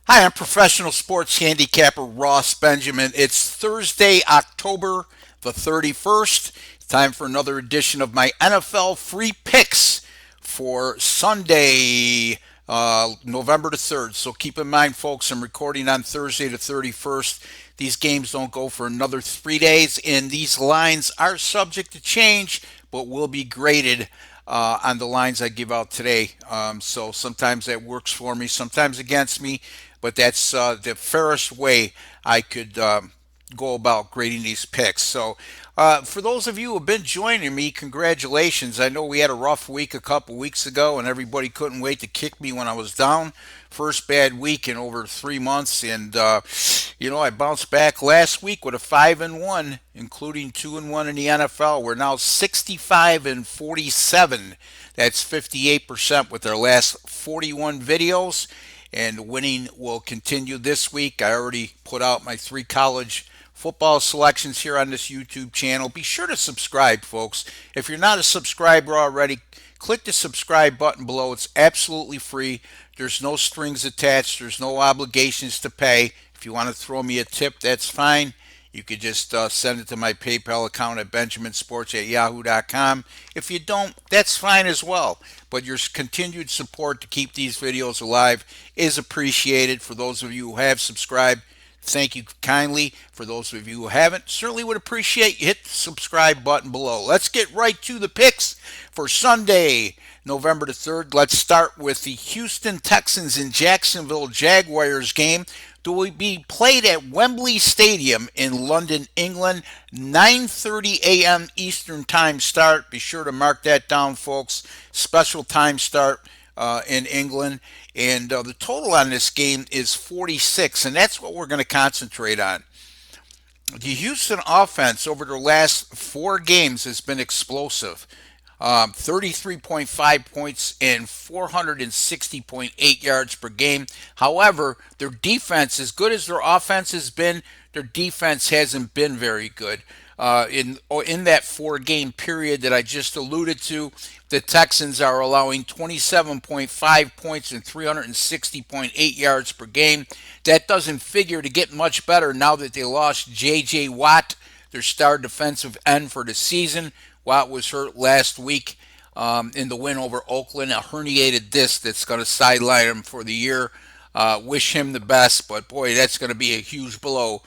Hi, I'm professional sports handicapper Ross Benjamin. It's Thursday, October the 31st. Time for another edition of my NFL free picks for Sunday, November the 3rd. So keep in mind, folks, I'm recording on Thursday the 31st. These games don't go for another 3 days, and these lines are subject to change, but will be graded on the lines I give out today. So sometimes that works for me, sometimes against me, but that's the fairest way I could go about grading these picks. So, for those of you who have been joining me, congratulations. I know we had a rough week a couple weeks ago, and everybody couldn't wait to kick me when I was down. First bad week in over 3 months, and I bounced back last week with a 5-1, including 2-1 in the NFL. We're now 65-47. That's 58% with our last 41 videos, and winning will continue this week. I already put out my 3 college football selections here on this YouTube channel. Be sure to subscribe, folks. If you're not a subscriber already, click the subscribe button below. It's absolutely free. There's no strings attached. There's no obligations to pay. If you want to throw me a tip, that's fine. You could just send it to my PayPal account at benjaminsports@yahoo.com. If you don't, that's fine as well. But your continued support to keep these videos alive is appreciated. For those of you who have subscribed, thank you kindly. For those of you who haven't, certainly would appreciate you hit the subscribe button below. Let's get right to the picks for Sunday, November the 3rd. Let's start with the Houston Texans and Jacksonville Jaguars game to be played at Wembley Stadium in London, England. 9:30 a.m. Eastern Time start. Be sure to mark that down, folks. Special time start in England. And the total on this game is 46, and that's what we're going to concentrate on. The Houston offense over their last 4 games has been explosive. 33.5 points and 460.8 yards per game. However, their defense, as good as their offense has been, their defense hasn't been very good. In that 4 game period that I just alluded to, the Texans are allowing 27.5 points and 360.8 yards per game. That doesn't figure to get much better now that they lost J.J. Watt, their star defensive end for the season. Watt was hurt last week in the win over Oakland, a herniated disc that's going to sideline him for the year. Wish him the best, but boy, that's going to be a huge blow.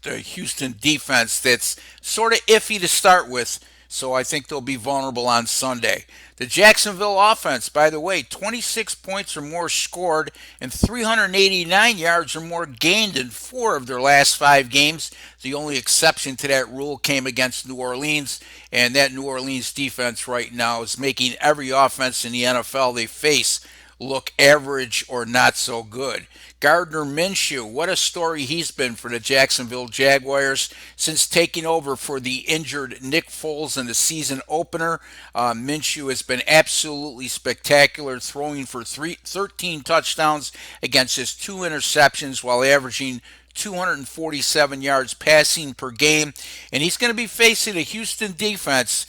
The Houston defense that's sort of iffy to start with, so I think they'll be vulnerable on Sunday. The Jacksonville offense, by the way, 26 points or more scored and 389 yards or more gained in 4 of their last 5 games. The only exception to that rule came against New Orleans, and that New Orleans defense right now is making every offense in the NFL they face look average or not so good. Gardner Minshew, what a story he's been for the Jacksonville Jaguars since taking over for the injured Nick Foles in the season opener. Minshew has been absolutely spectacular, throwing for 13 touchdowns against his 2 interceptions while averaging 247 yards passing per game. And he's going to be facing a Houston defense.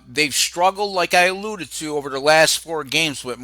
They've struggled, like I alluded to, over the last 4 games, but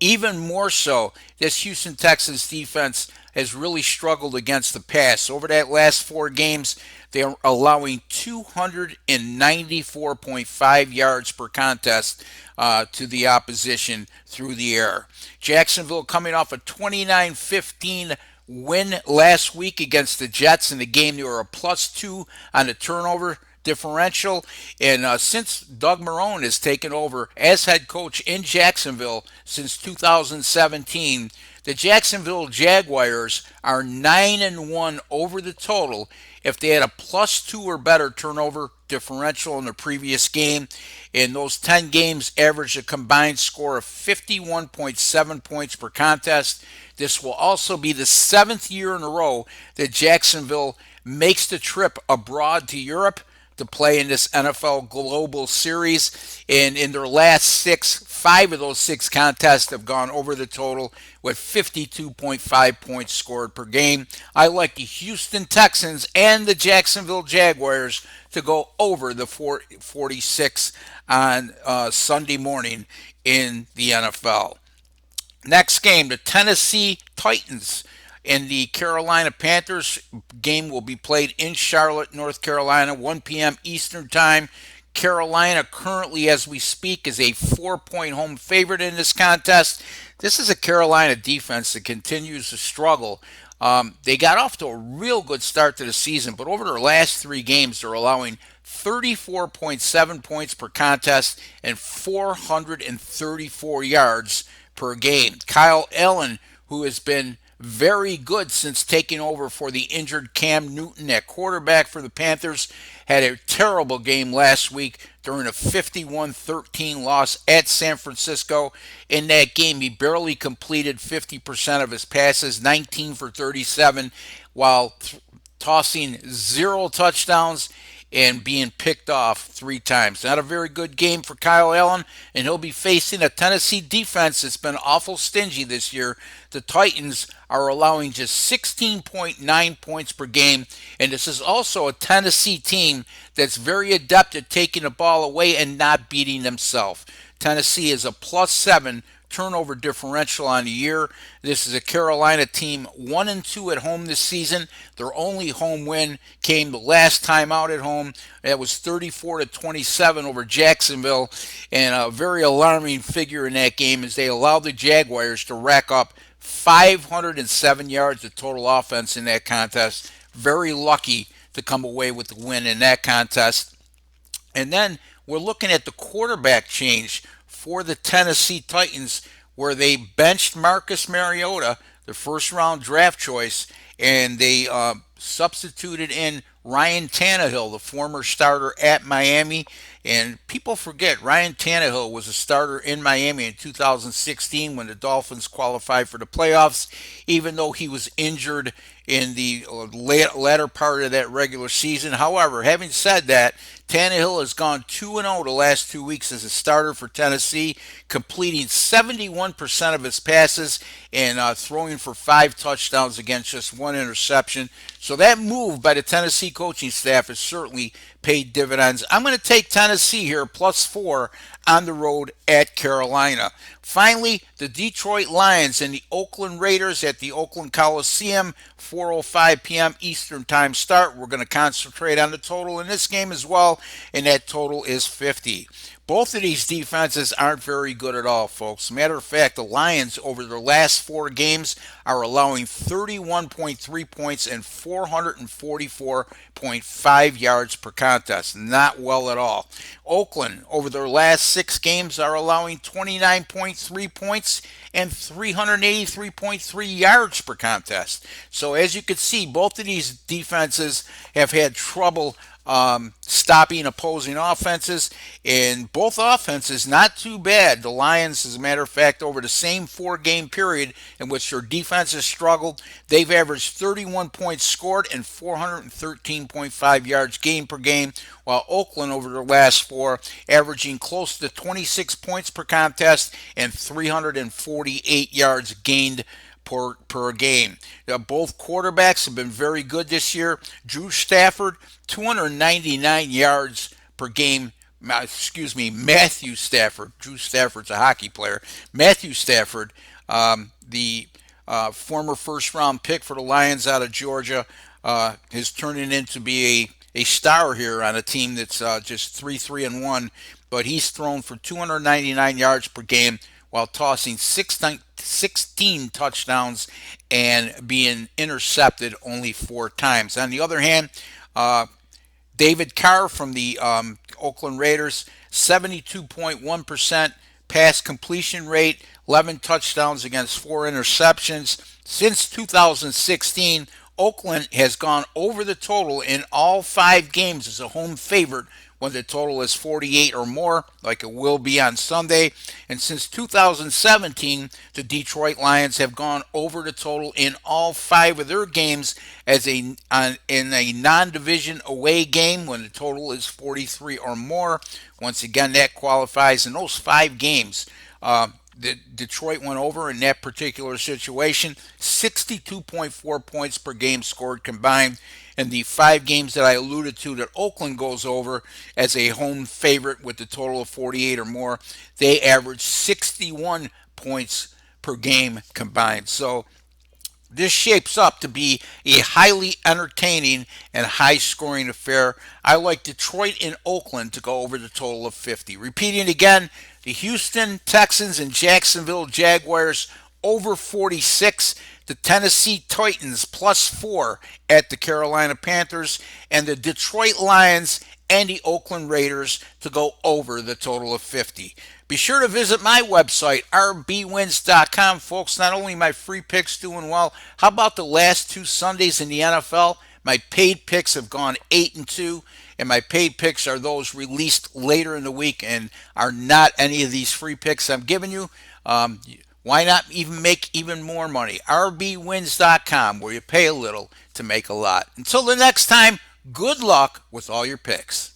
even more so, this Houston Texans defense has really struggled against the pass. Over that last 4 games, they are allowing 294.5 yards per contest to the opposition through the air. Jacksonville coming off a 29-15 win last week against the Jets in the game. They were a +2 on the turnover differential. And since Doug Marrone has taken over as head coach in Jacksonville since 2017, the Jacksonville Jaguars are 9-1 over the total if they had a +2 or better turnover differential in the previous game. In those 10 games, averaged a combined score of 51.7 points per contest. This will also be the 7th year in a row that Jacksonville makes the trip abroad to Europe to play in this NFL Global Series. And in their last 5 of those 6 contests have gone over the total with 52.5 points scored per game. I like the Houston Texans and the Jacksonville Jaguars to go over the 46 on Sunday morning in the NFL. Next game, the Tennessee Titans and the Carolina Panthers game will be played in Charlotte, North Carolina, 1 p.m. Eastern Time. Carolina currently, as we speak, is a 4 point home favorite in this contest. This is a Carolina defense that continues to struggle. They got off to a real good start to the season, but over their last 3 games, they're allowing 34.7 points per contest and 434 yards per game. Kyle Allen, who has been very good since taking over for the injured Cam Newton at quarterback for the Panthers, had a terrible game last week during a 51-13 loss at San Francisco. In that game, he barely completed 50% of his passes, 19 for 37, while tossing 0 touchdowns and being picked off 3 times. Not a very good game for Kyle Allen, and he'll be facing a Tennessee defense that's been awful stingy this year. The Titans are allowing just 16.9 points per game, and this is also a Tennessee team that's very adept at taking the ball away and not beating themselves. Tennessee is a +7 turnover differential on the year. This is a Carolina team 1-2 at home this season. Their only home win came the last time out at home. That was 34-27 over Jacksonville, and a very alarming figure in that game is they allowed the Jaguars to rack up 507 yards of total offense in that contest. Very lucky to come away with the win in that contest. And then we're looking at the quarterback change for the Tennessee Titans, where they benched Marcus Mariota, the first round draft choice, and they substituted in Ryan Tannehill, the former starter at Miami. And people forget Ryan Tannehill was a starter in Miami in 2016 when the Dolphins qualified for the playoffs, even though he was injured in the latter part of that regular season. However, having said that, Tannehill has gone 2-0 the last 2 weeks as a starter for Tennessee, completing 71% of his passes and throwing for 5 touchdowns against just 1 interception. So that move by the Tennessee coaching staff has certainly paid dividends. I'm going to take Tennessee here +4 on the road at Carolina. Finally, the Detroit Lions and the Oakland Raiders at the Oakland Coliseum, 4:05 p.m. Eastern Time start. We're going to concentrate on the total in this game as well, and that total is 50. Both of these defenses aren't very good at all, folks. Matter of fact, the Lions over their last 4 games are allowing 31.3 points and 444.5 yards per contest. Not well at all. Oakland over their last 6 games are allowing 29.3 points and 383.3 yards per contest. So as you can see, both of these defenses have had trouble stopping opposing offenses, and both offenses not too bad. The Lions, as a matter of fact, over the same 4 game period in which their defense has struggled, they've averaged 31 points scored and 413.5 yards gained per game, while Oakland over their last 4 averaging close to 26 points per contest and 348 yards gained per game. Both quarterbacks have been very good this year. Drew Stafford, 299 yards per game. Excuse me, Matthew Stafford. Drew Stafford's a hockey player. Matthew Stafford, the former first round pick for the Lions out of Georgia, is turning into be a star here on a team that's just 3-3-1. But he's thrown for 299 yards per game while tossing 16 touchdowns and being intercepted only 4 times. On the other hand, David Carr from the Oakland Raiders, 72.1% pass completion rate, 11 touchdowns against 4 interceptions. Since 2016, Oakland has gone over the total in all 5 games as a home favorite when the total is 48 or more, like it will be on Sunday. And since 2017, the Detroit Lions have gone over the total in all 5 of their games as in a non-division away game when the total is 43 or more. Once again, that qualifies in those 5 games. Detroit went over in that particular situation, 62.4 points per game scored combined. And the 5 games that I alluded to that Oakland goes over as a home favorite with the total of 48 or more, they average 61 points per game combined. So this shapes up to be a highly entertaining and high scoring affair. I like Detroit and Oakland to go over the total of 50. Repeating again, the Houston Texans and Jacksonville Jaguars over 46, the Tennessee Titans +4 at the Carolina Panthers, and the Detroit Lions and the Oakland Raiders to go over the total of 50. Be sure to visit my website, rbwins.com, folks. Not only my free picks doing well, how about the last two Sundays in the NFL? My paid picks have gone 8-2, and my paid picks are those released later in the week and are not any of these free picks I'm giving you. Why not even make even more money? rbwins.com, where you pay a little to make a lot. Until the next time, good luck with all your picks.